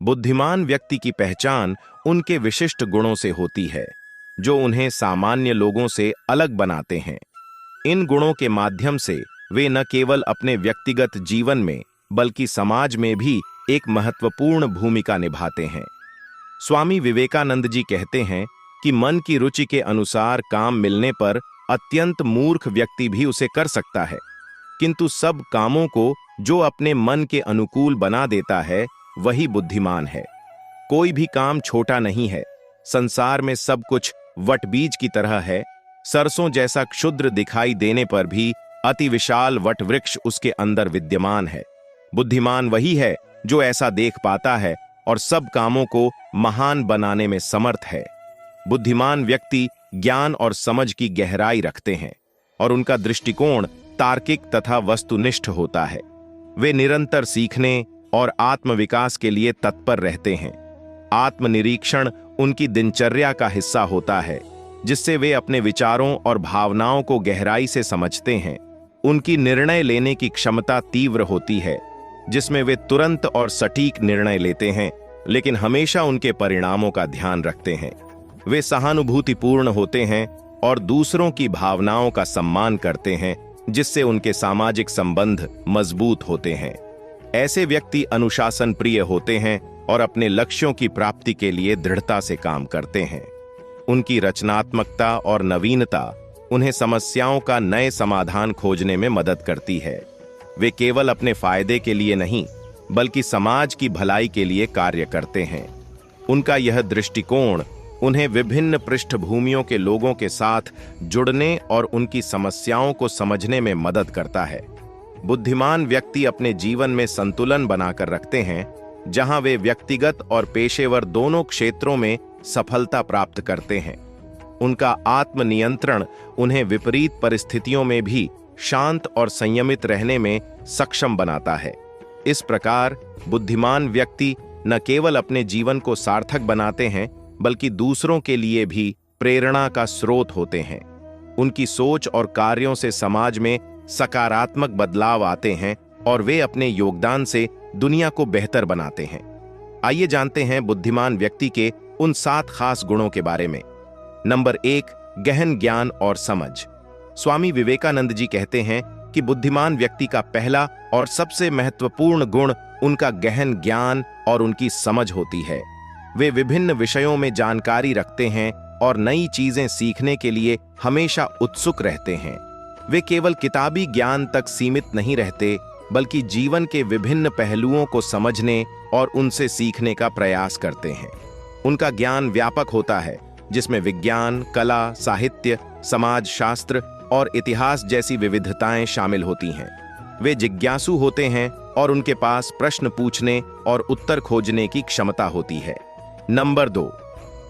बुद्धिमान व्यक्ति की पहचान उनके विशिष्ट गुणों से होती है, जो उन्हें सामान्य लोगों से अलग बनाते हैं। इन गुणों के माध्यम से वे न केवल अपने व्यक्तिगत जीवन में बल्कि समाज में भी एक महत्वपूर्ण भूमिका निभाते हैं। स्वामी विवेकानंद जी कहते हैं कि मन की रुचि के अनुसार काम मिलने पर अत्यंत मूर्ख व्यक्ति भी उसे कर सकता है, किंतु सब कामों को जो अपने मन के अनुकूल बना देता है वही बुद्धिमान है। कोई भी काम छोटा नहीं है। संसार में सब कुछ वटबीज की तरह है। सरसों जैसा क्षुद्र दिखाई देने पर भी अति विशाल वटवृक्ष उसके अंदर विद्यमान है। बुद्धिमान वही है जो ऐसा देख पाता है और सब कामों को महान बनाने में समर्थ है। बुद्धिमान व्यक्ति ज्ञान और समझ की गहराई रखते हैं और उनका दृष्टिकोण तार्किक तथा वस्तुनिष्ठ होता है। वे निरंतर सीखने और आत्मविकास के लिए तत्पर रहते हैं। आत्मनिरीक्षण उनकी दिनचर्या का हिस्सा होता है, जिससे वे अपने विचारों और भावनाओं को गहराई से समझते हैं। उनकी निर्णय लेने की क्षमता तीव्र होती है, जिसमें वे तुरंत और सटीक निर्णय लेते हैं, लेकिन हमेशा उनके परिणामों का ध्यान रखते हैं। वे सहानुभूतिपूर्ण होते हैं और दूसरों की भावनाओं का सम्मान करते हैं, जिससे उनके सामाजिक संबंध मजबूत होते हैं। ऐसे व्यक्ति अनुशासन प्रिय होते हैं और अपने लक्ष्यों की प्राप्ति के लिए दृढ़ता से काम करते हैं। उनकी रचनात्मकता और नवीनता उन्हें समस्याओं का नए समाधान खोजने में मदद करती है। वे केवल अपने फायदे के लिए नहीं, बल्कि समाज की भलाई के लिए कार्य करते हैं। उनका यह दृष्टिकोण उन्हें विभिन्न पृष्ठभूमियों के लोगों के साथ जुड़ने और उनकी समस्याओं को समझने में मदद करता है। बुद्धिमान व्यक्ति अपने जीवन में संतुलन बनाकर रखते हैं, जहां वे व्यक्तिगत और पेशेवर दोनों क्षेत्रों में सफलता प्राप्त करते हैं। उनका आत्मनियंत्रण उन्हें विपरीत परिस्थितियों में भी शांत और संयमित रहने में सक्षम बनाता है। इस प्रकार बुद्धिमान व्यक्ति न केवल अपने जीवन को सार्थक बनाते हैं, बल्कि दूसरों के लिए भी प्रेरणा का स्रोत होते हैं। उनकी सोच और कार्यों से समाज में सकारात्मक बदलाव आते हैं और वे अपने योगदान से दुनिया को बेहतर बनाते हैं। आइए जानते हैं बुद्धिमान व्यक्ति के उन 7 खास गुणों के बारे में। नंबर 1, गहन ज्ञान और समझ। स्वामी विवेकानंद जी कहते हैं कि बुद्धिमान व्यक्ति का पहला और सबसे महत्वपूर्ण गुण उनका गहन ज्ञान और उनकी समझ होती है। वे विभिन्न विषयों में जानकारी रखते हैं और नई चीजें सीखने के लिए हमेशा उत्सुक रहते हैं। वे केवल किताबी ज्ञान तक सीमित नहीं रहते, बल्कि जीवन के विभिन्न पहलुओं को समझने और उनसे सीखने का प्रयास करते हैं। उनका ज्ञान व्यापक होता है, जिसमें विज्ञान, कला, साहित्य, समाज शास्त्र और इतिहास जैसी विविधताएं शामिल होती हैं। वे जिज्ञासु होते हैं और उनके पास प्रश्न पूछने और उत्तर खोजने की क्षमता होती है। नंबर 2,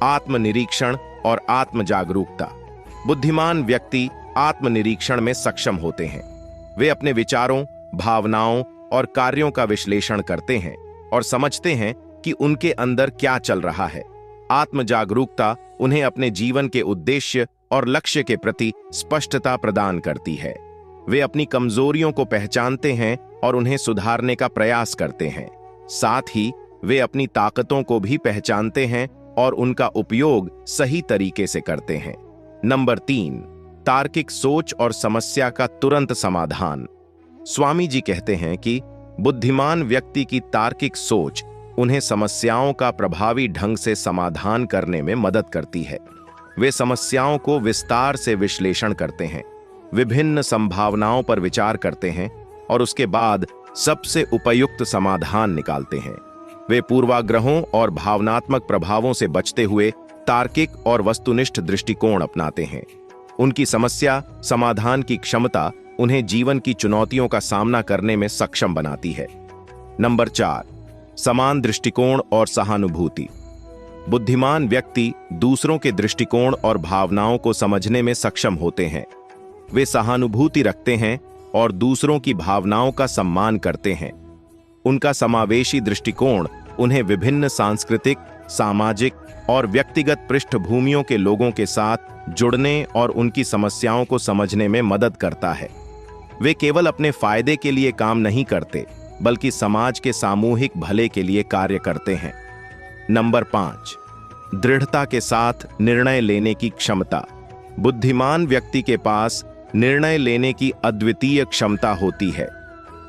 आत्मनिरीक्षण और आत्मजागरूकता। बुद्धिमान व्यक्ति आत्मनिरीक्षण में सक्षम होते हैं। वे अपने विचारों, भावनाओं और कार्यों का विश्लेषण करते हैं और समझते हैं कि उनके अंदर क्या चल रहा है। आत्मजागरूकता उन्हें अपने जीवन के उद्देश्य और लक्ष्य के प्रति स्पष्टता प्रदान करती है। वे अपनी कमजोरियों को पहचानते हैं और उन्हें सुधारने का प्रयास करते हैं। साथ ही वे अपनी ताकतों को भी पहचानते हैं और उनका उपयोग सही तरीके से करते हैं। नंबर 3, तार्किक सोच और समस्या का तुरंत समाधान। स्वामी जी कहते हैं कि बुद्धिमान व्यक्ति की तार्किक सोच उन्हें समस्याओं का प्रभावी ढंग से समाधान करने में मदद करती है। वे समस्याओं को विस्तार से विश्लेषण करते हैं, विभिन्न संभावनाओं पर विचार करते हैं और उसके बाद सबसे उपयुक्त समाधान निकालते हैं। वे पूर्वाग्रहों और भावनात्मक प्रभावों से बचते हुए तार्किक और वस्तुनिष्ठ दृष्टिकोण अपनाते हैं। उनकी समस्या समाधान की क्षमता उन्हें जीवन की चुनौतियों का सामना करने में सक्षम बनाती है। नंबर 4, समान दृष्टिकोण और सहानुभूति। बुद्धिमान व्यक्ति दूसरों के दृष्टिकोण और भावनाओं को समझने में सक्षम होते हैं। वे सहानुभूति रखते हैं और दूसरों की भावनाओं का सम्मान करते हैं। उनका समावेशी दृष्टिकोण उन्हें विभिन्न सांस्कृतिक, सामाजिक और व्यक्तिगत पृष्ठभूमियों के लोगों के साथ जुड़ने और उनकी समस्याओं को समझने में मदद करता है। वे केवल अपने फायदे के लिए काम नहीं करते, बल्कि समाज के सामूहिक भले के लिए कार्य करते हैं। नंबर 5, दृढ़ता के साथ निर्णय लेने की क्षमता। बुद्धिमान व्यक्ति के पास निर्णय लेने की अद्वितीय क्षमता होती है।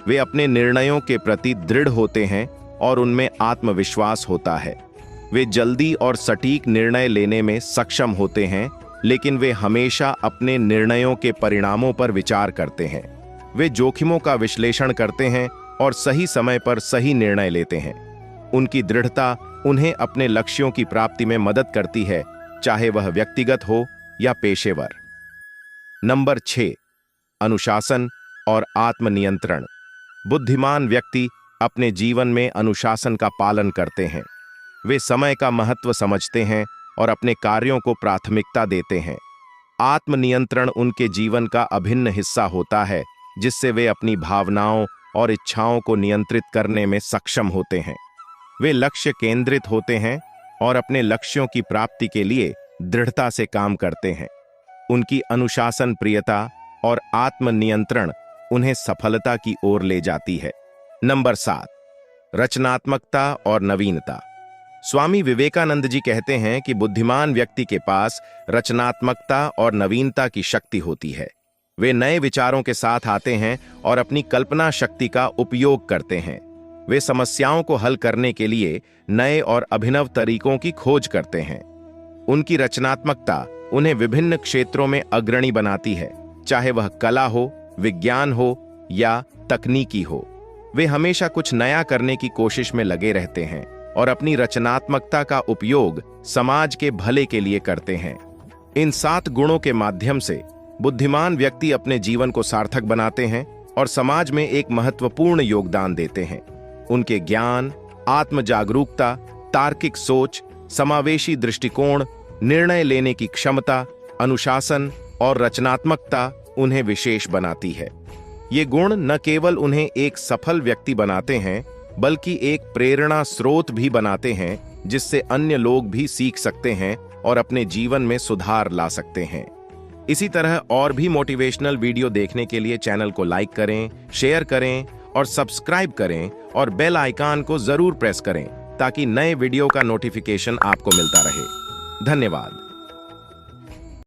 वे अपने निर्णयों के प्रति दृढ़ होते हैं और उनमें आत्मविश्वास होता है। वे जल्दी और सटीक निर्णय लेने में सक्षम होते हैं, लेकिन वे हमेशा अपने निर्णयों के परिणामों पर विचार करते हैं। वे जोखिमों का विश्लेषण करते हैं और सही समय पर सही निर्णय लेते हैं। उनकी दृढ़ता उन्हें अपने लक्ष्यों की प्राप्ति में मदद करती है, चाहे वह व्यक्तिगत हो या पेशेवर। नंबर 6, अनुशासन और आत्मनियंत्रण। बुद्धिमान व्यक्ति अपने जीवन में अनुशासन का पालन करते हैं। वे समय का महत्व समझते हैं और अपने कार्यों को प्राथमिकता देते हैं। आत्मनियंत्रण उनके जीवन का अभिन्न हिस्सा होता है, जिससे वे अपनी भावनाओं और इच्छाओं को नियंत्रित करने में सक्षम होते हैं। वे लक्ष्य केंद्रित होते हैं और अपने लक्ष्यों की प्राप्ति के लिए दृढ़ता से काम करते हैं। उनकी अनुशासन प्रियता और आत्मनियंत्रण उन्हें सफलता की ओर ले जाती है। नंबर 7, रचनात्मकता और नवीनता। स्वामी विवेकानंद जी कहते हैं कि बुद्धिमान व्यक्ति के पास रचनात्मकता और नवीनता की शक्ति होती है। वे नए विचारों के साथ आते हैं और अपनी कल्पना शक्ति का उपयोग करते हैं। वे समस्याओं को हल करने के लिए नए और अभिनव तरीकों की खोज करते हैं। उनकी रचनात्मकता उन्हें विभिन्न क्षेत्रों में अग्रणी बनाती है, चाहे वह कला हो, विज्ञान हो या तकनीकी हो। वे हमेशा कुछ नया करने की कोशिश में लगे रहते हैं और अपनी रचनात्मकता का उपयोग समाज के भले के लिए करते हैं। इन 7 गुणों के माध्यम से बुद्धिमान व्यक्ति अपने जीवन को सार्थक बनाते हैं और समाज में एक महत्वपूर्ण योगदान देते हैं। उनके ज्ञान, आत्म जागरूकता, तार्किक सोच, समावेशी दृष्टिकोण, निर्णय लेने की क्षमता, अनुशासन और रचनात्मकता उन्हें विशेष बनाती है। ये गुण न केवल उन्हें एक सफल व्यक्ति बनाते हैं, बल्कि एक प्रेरणा स्रोत भी बनाते हैं, जिससे अन्य लोग भी सीख सकते हैं और अपने जीवन में सुधार ला सकते हैं। इसी तरह और भी मोटिवेशनल वीडियो देखने के लिए चैनल को लाइक करें, शेयर करें और सब्सक्राइब करें और बेल आइकन को जरूर प्रेस करें ताकि नए वीडियो का नोटिफिकेशन आपको मिलता रहे। धन्यवाद।